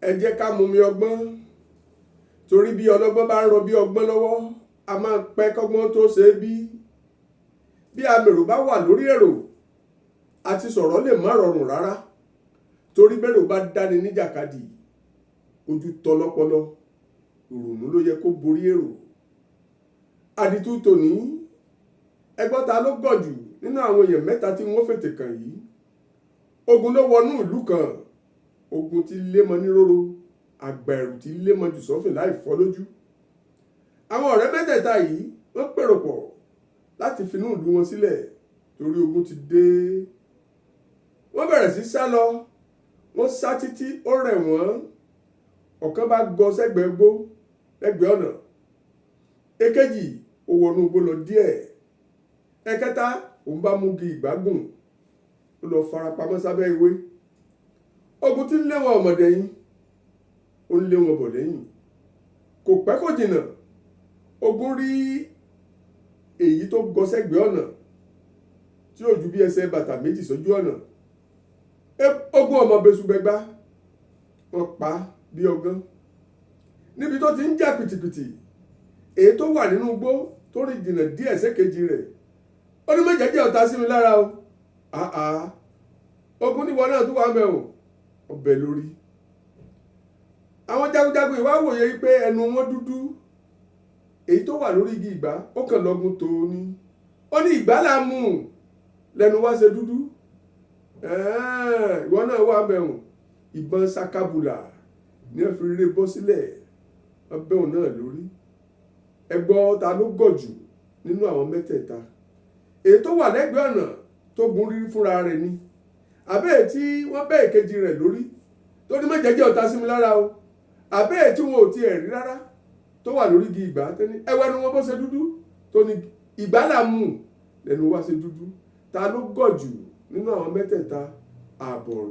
ẹ jẹ́ ká mumi ọgbọ́n torí bí ọlọ́gbọ́n bá ń rọ bí ọgbọ́n lọ́wọ́ a máa pẹ́ kọ́gbọ́n tó ṣe é bí amèrò bá wà lórí èrò àti sọ̀rọ̀ lè má rọrùn rárá torí bẹ́rò bá dáni níjàkadì ojú tọlọpọlọ ìrònú ló yẹ kó borí èrò. àdìtú tòní ẹgbọ́n ta ló gọ̀ jù nínú àwọn èèyàn mẹ́ta tí wọ́n fètè kàn yìí. ogun ló wọnú ìlú kan, ogun tí lémọ níróró, àgbà ẹ̀rù tí lémọ jù sọ́fìn láì fọ́ lójú. àwọn ọ̀rẹ́ mẹ́tẹ̀ẹ̀ta yìí wọ́n pèrò pọ̀ láti finú ìlú wọn sílẹ̀ torí ogun ti dé. wọ́n bẹ̀rẹ̀ sí sá lọ, wọ́n sá títí ó rẹ̀ wọ́n. ọ̀kan bá gọ sẹ́gbẹ̀ẹ́ gbó lẹ́gbẹ̀ẹ́ ọ̀nà, èkejì ó wọnú igbó lọ díẹ̀, ẹ̀kẹta òun bá mú igi ìgbágùn ó lọ farapamọ́ sábẹ́ ewé. ogun tí ń lé wọn ọmọdé yìí ó ń lé wọn bọ̀ lẹ́yìn. kò pẹ́ kò jìnnà ogun rí èyí tó gọ sẹ́gbẹ̀ẹ́ ọ̀nà tí ó ju bí ẹsẹ̀ bàtà méjì sójú ọ̀nà. ogun ọmọ besùgbẹ́gbá wọ́n pa bí ọgán. níbi tó ti ń jà pìtìpìtì èyí tó wà nínú igbó tó rìn jìnnà díẹ̀ sékejì rẹ̀ ó ní méjèèjì ọ̀tá sí mi lára o. ogun níwọ náà tó wà mẹ́wọ̀n ọbẹ̀ lórí. àwọn jagunjagun ìwà wòye pé ẹnu wọn dúdú, èyí tó wà lórí igi ìgbá ó kàn lọ́gùn tó ní. ó ní ìgbá là ń mú lẹ́nu wá ṣe dúdú. ìwọ náà wà mẹ́wọ̀n. ìbọn sakabula ní ẹ̀fìrìrè bọ́ sílẹ̀ ọbẹ̀ òun náà lórí. ẹgbọ́ ta ló gọ̀ jù nínú àwọn mẹ́tẹ̀ẹ̀ta? èyí tó wà lẹ́gbẹ̀ẹ́ ọ̀nà tó gun rírí fúnra rẹ̀ ni, àbẹ́ tí wọ́n bẹ́ ìkejì rẹ̀ lórí tó ní méjèèjì ọ̀tá sí mi lára o, àbẹ́ tí wọn ò tiẹ̀ rí rárá tó wà lórí igi ìgbá tẹ́ni ẹwẹ́nu wọn bó ṣe dúdú tó ní ìgbá là ń mú lẹ́nu wá ṣe dúdú. ta ló gọ̀ jù nínú àwọn mẹ́tẹ̀ẹ̀ta? àbọ̀rọ̀.